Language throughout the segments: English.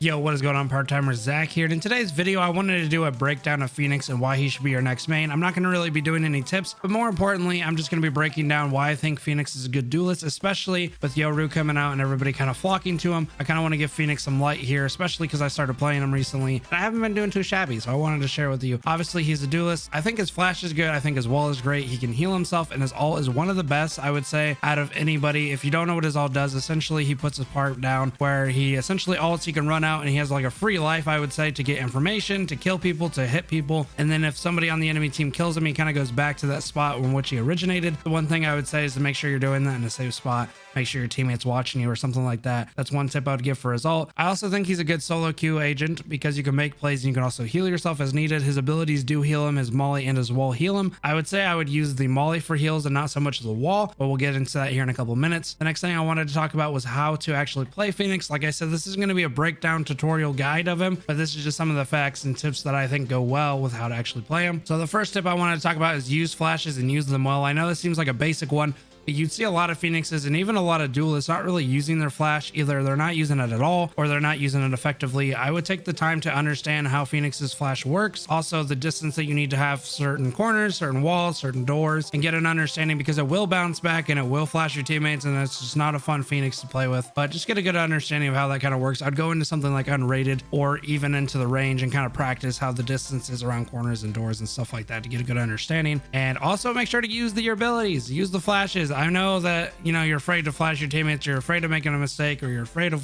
Yo, what is going on? PartTimerZack here, and in today's video I wanted to do a breakdown of Phoenix and why he should be your next main. I'm not going to really be doing any tips, but more importantly I'm just going to be breaking down why I think Phoenix is a good duelist, especially with Yoru coming out and everybody kind of flocking to him. I kind of want to give Phoenix some light here, especially because I started playing him recently and I haven't been doing too shabby, so I wanted to share with you. Obviously he's a duelist. I think his flash is good. I think his wall is great. He can heal himself, and his ult is one of the best, I would say, out of anybody. If you don't know what his ult does, essentially he puts his part down where he essentially ults, he can run out and he has like a free life, I would say, to get information, to kill people, to hit people, and then if somebody on the enemy team kills him, he kind of goes back to that spot in which he originated. The one thing I would say is to make sure you're doing that in a safe spot. Make sure your teammates watching you or something like that. That's one tip I would give for his ult. I also think he's a good solo queue agent because you can make plays and you can also heal yourself as needed. His abilities do heal him. His molly and his wall heal him. I would say I would use the molly for heals and not so much the wall, but we'll get into that here in a couple minutes. The next thing I wanted to talk about was how to actually play Phoenix. Like I said, this is going to be a breakdown tutorial guide of him, but this is just some of the facts and tips that I think go well with how to actually play him. So the first tip I wanted to talk about is use flashes and use them well. I know this seems like a basic one, but you'd see a lot of Phoenixes and even a lot of duelists not really using their flash. Either they're not using it at all or they're not using it effectively. I would take the time to understand how Phoenix's flash works, also the distance that you need to have certain corners, certain walls, certain doors, and get an understanding, because it will bounce back and it will flash your teammates, and it's just not a fun Phoenix to play with. But just get a good understanding of how that kind of works. I'd go into something like unrated or even into the range and kind of practice how the distance is around corners and doors and stuff like that to get a good understanding. And also make sure to use your abilities, use the flashes. I know that, you know, you're afraid to flash your teammates, you're afraid of making a mistake, or you're afraid of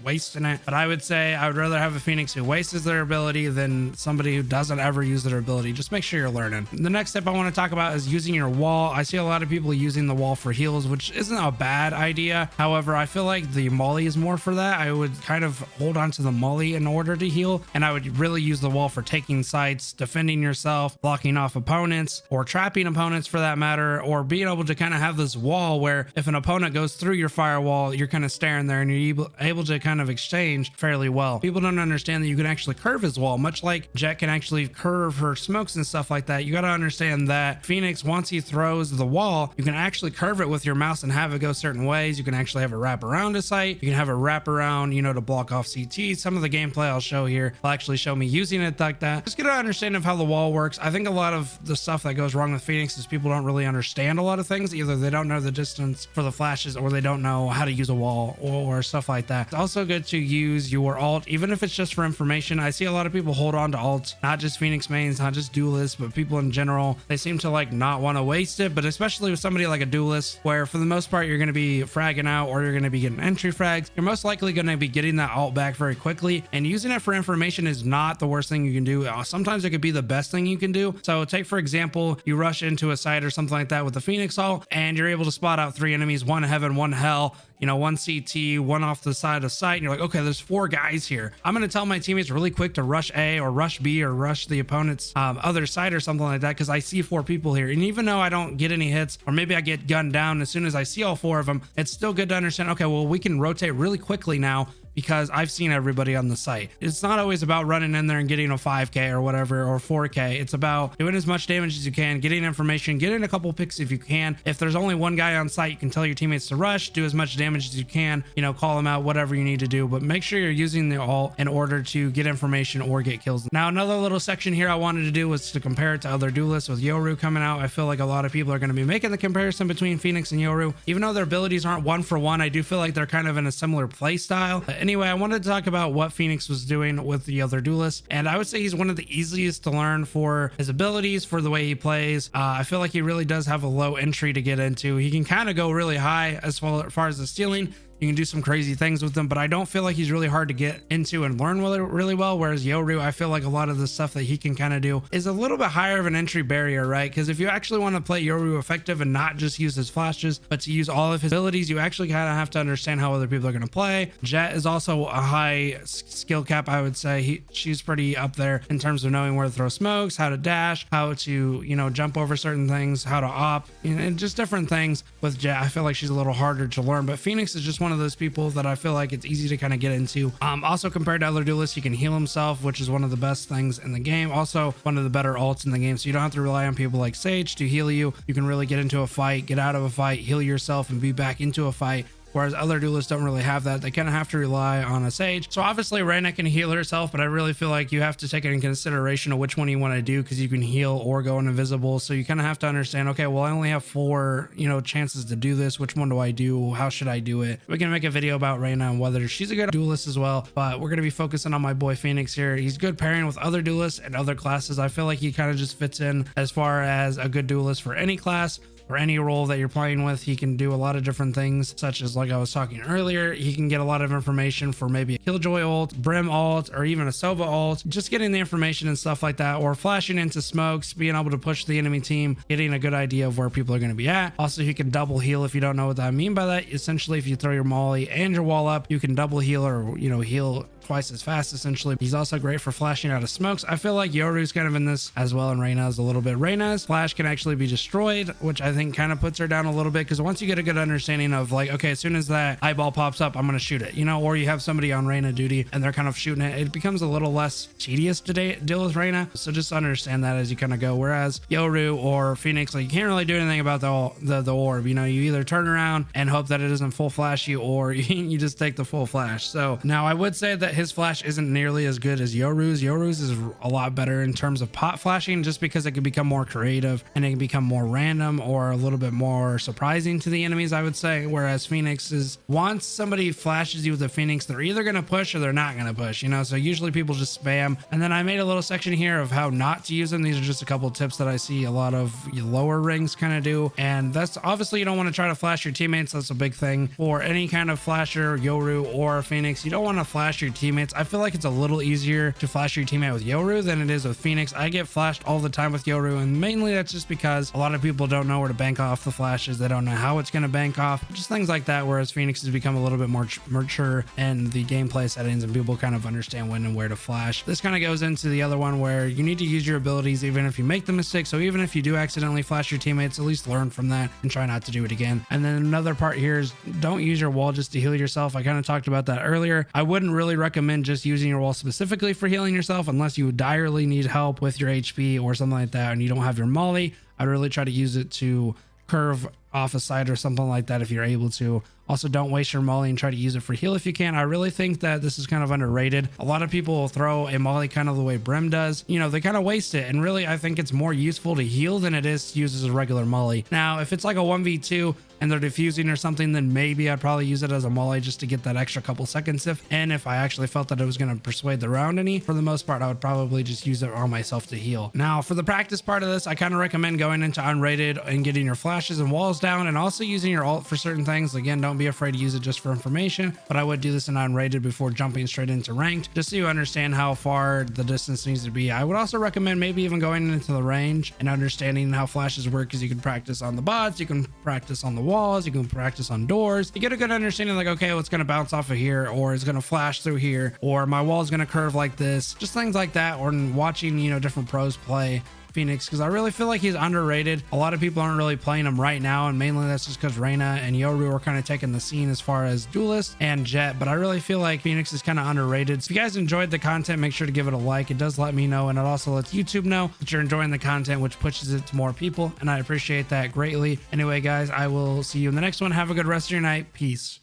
wasting it, but I would say I would rather have a Phoenix who wastes their ability than somebody who doesn't ever use their ability. Just make sure you're learning. The next step I want to talk about is using your wall. I see a lot of people using the wall for heals, which isn't a bad idea. However, I feel like the molly is more for that. I would kind of hold on to the molly in order to heal, and I would really use the wall for taking sites, defending yourself, blocking off opponents, or trapping opponents for that matter, or being able to kind of have this wall where if an opponent goes through your firewall, you're kind of staring there and you're able to kind of exchange fairly well. People don't understand that you can actually curve his wall, much like Jet can actually curve her smokes and stuff like that. You got to understand that Phoenix, once he throws the wall, you can actually curve it with your mouse and have it go certain ways. You can actually have it wrap around a site. You can have it wrap around, you know, to block off CT. Some of the gameplay I'll show here will actually show me using it like that. Just get an understanding of how the wall works. I think a lot of the stuff that goes wrong with Phoenix is people don't really understand a lot of things. Either they don't know the distance for the flashes, or they don't know how to use a wall or stuff like that. It's also good to use your ult, even if it's just for information. I see a lot of people hold on to ults, not just Phoenix mains, not just duelists, but people in general. They seem to like not want to waste it, but especially with somebody like a duelist, where for the most part you're going to be fragging out or you're going to be getting entry frags. You're most likely going to be getting that ult back very quickly, and using it for information is not the worst thing you can do. Sometimes it could be the best thing you can do. So take, for example, you rush into a site or something like that with the Phoenix ult, and you're able to spot out 3 enemies, one heaven, one hell, you know, one CT, one off the side of sight, and you're like, okay, there's 4 guys here. I'm going to tell my teammates really quick to rush A or rush B or rush the opponent's other side or something like that, because I see 4 people here. And even though I don't get any hits, or maybe I get gunned down as soon as I see all 4 of them, it's still good to understand, okay, well, we can rotate really quickly now because I've seen everybody on the site. It's not always about running in there and getting a 5k or whatever, or 4k. It's about doing as much damage as you can, getting information, getting a couple picks if you can. If there's only one guy on site, you can tell your teammates to rush, do as much damage as you can, you know, call them out, whatever you need to do, but make sure you're using the ult in order to get information or get kills. Now, another little section here I wanted to do was to compare it to other duelists. With Yoru coming out, I feel like a lot of people are going to be making the comparison between Phoenix and Yoru. Even though their abilities aren't one for one, I do feel like they're kind of in a similar play style. Anyway, I wanted to talk about what Phoenix was doing with the other duelists, and I would say he's one of the easiest to learn for his abilities, for the way he plays. I feel like he really does have a low entry to get into. He can kind of go really high as far as the stealing. You can do some crazy things with them, but I don't feel like he's really hard to get into and learn really well. Whereas Yoru, I feel like a lot of the stuff that he can kind of do is a little bit higher of an entry barrier, right? Because if you actually want to play Yoru effective and not just use his flashes, but to use all of his abilities, you actually kind of have to understand how other people are going to play. Jet is also a high skill cap, I would say. She's pretty up there in terms of knowing where to throw smokes, how to dash, how to, you know, jump over certain things, how to op, you know, and just different things. With Jet, I feel like she's a little harder to learn, but Phoenix is just one of those people that I feel like it's easy to kind of get into. Also, compared to other duelists, he can heal himself, which is one of the best things in the game. Also, one of the better ults in the game, so you don't have to rely on people like Sage to heal you. You can really get into a fight, get out of a fight, heal yourself, and be back into a fight whereas other duelists don't really have that. They kind of have to rely on a Sage. So obviously Reyna can heal herself, but I really feel like you have to take it in consideration of which one you want to do, because you can heal or go invisible. So you kind of have to understand, okay, well, I only have 4, chances to do this. Which one do I do? How should I do it? We're gonna make a video about Reyna and whether she's a good duelist as well, but we're gonna be focusing on my boy Phoenix here. He's good pairing with other duelists and other classes. I feel like he kind of just fits in as far as a good duelist for any class or any role that you're playing with. He can do a lot of different things, such as, like I was talking earlier, he can get a lot of information for maybe a Killjoy ult, Brim ult, or even a Sova ult, just getting the information and stuff like that, or flashing into smokes, being able to push the enemy team, getting a good idea of where people are going to be at. Also, he can double heal. If you don't know what I mean by that, essentially if you throw your molly and your wall up, you can double heal, or heal twice as fast essentially. He's also great for flashing out of smokes. I feel like Yoru's kind of in this as well, and Reyna's a little bit. Reyna's flash can actually be destroyed, which I think kind of puts her down a little bit, because once you get a good understanding of, like, okay, as soon as that eyeball pops up, I'm going to shoot it, or you have somebody on Reyna duty and they're kind of shooting it, it becomes a little less tedious to deal with Reyna. So just understand that as you kind of go. Whereas Yoru or Phoenix, like, you can't really do anything about the orb. You either turn around and hope that it doesn't full flash you, or you just take the full flash. So now I would say that his flash isn't nearly as good as Yoru's. Yoru's is a lot better in terms of pot flashing, just because it can become more creative and it can become more random or a little bit more surprising to the enemies, I would say. Whereas Phoenix is, once somebody flashes you with a Phoenix, they're either going to push or they're not going to push, so usually people just spam. And then I made a little section here of how not to use them. These are just a couple of tips that I see a lot of lower rings kind of do, and that's obviously, you don't want to try to flash your teammates. That's a big thing for any kind of flasher, Yoru or Phoenix. You don't want to flash your teammates. I feel like it's a little easier to flash your teammate with Yoru than it is with Phoenix. I get flashed all the time with Yoru, and mainly that's just because a lot of people don't know where to bank off the flashes. They don't know how it's going to bank off, just things like that. Whereas Phoenix has become a little bit more mature in the gameplay settings, and people kind of understand when and where to flash. This kind of goes into the other one where you need to use your abilities even if you make the mistake. So even if you do accidentally flash your teammates, at least learn from that and try not to do it again. And then another part here is, don't use your wall just to heal yourself. I kind of talked about that earlier. I wouldn't really recommend just using your wall specifically for healing yourself unless you direly need help with your HP or something like that and you don't have your molly. I'd really try to use it to curve off a side or something like that if you're able to. Also, don't waste your molly and try to use it for heal if you can. I really think that this is kind of underrated. A lot of people will throw a molly kind of the way Brim does. They kind of waste it, and really I think it's more useful to heal than it is to use as a regular molly. Now, if it's like a 1v2 and they're diffusing or something, then maybe I'd probably use it as a molly just to get that extra couple seconds. If I actually felt that it was going to persuade the round any. For the most part, I would probably just use it on myself to heal. Now, for the practice part of this, I kind of recommend going into unrated and getting your flashes and walls down, and also using your ult for certain things. Again, don't be afraid to use it just for information, but I would do this in unrated before jumping straight into ranked, just so you understand how far the distance needs to be. I would also recommend maybe even going into the range and understanding how flashes work, because you can practice on the bots, you can practice on the walls, you can practice on doors. You get a good understanding, like, okay, well, it's going to bounce off of here, or it's going to flash through here, or my wall is going to curve like this, just things like that. Or watching different pros play Phoenix, because I really feel like he's underrated. A lot of people aren't really playing him right now, and mainly that's just because Reyna and Yoru are kind of taking the scene as far as duelist and Jet, but I really feel like Phoenix is kind of underrated. So if you guys enjoyed the content, make sure to give it a like. It does let me know, and it also lets YouTube know that you're enjoying the content, which pushes it to more people, and I appreciate that greatly. Anyway, guys, I will see you in the next one. Have a good rest of your night. Peace.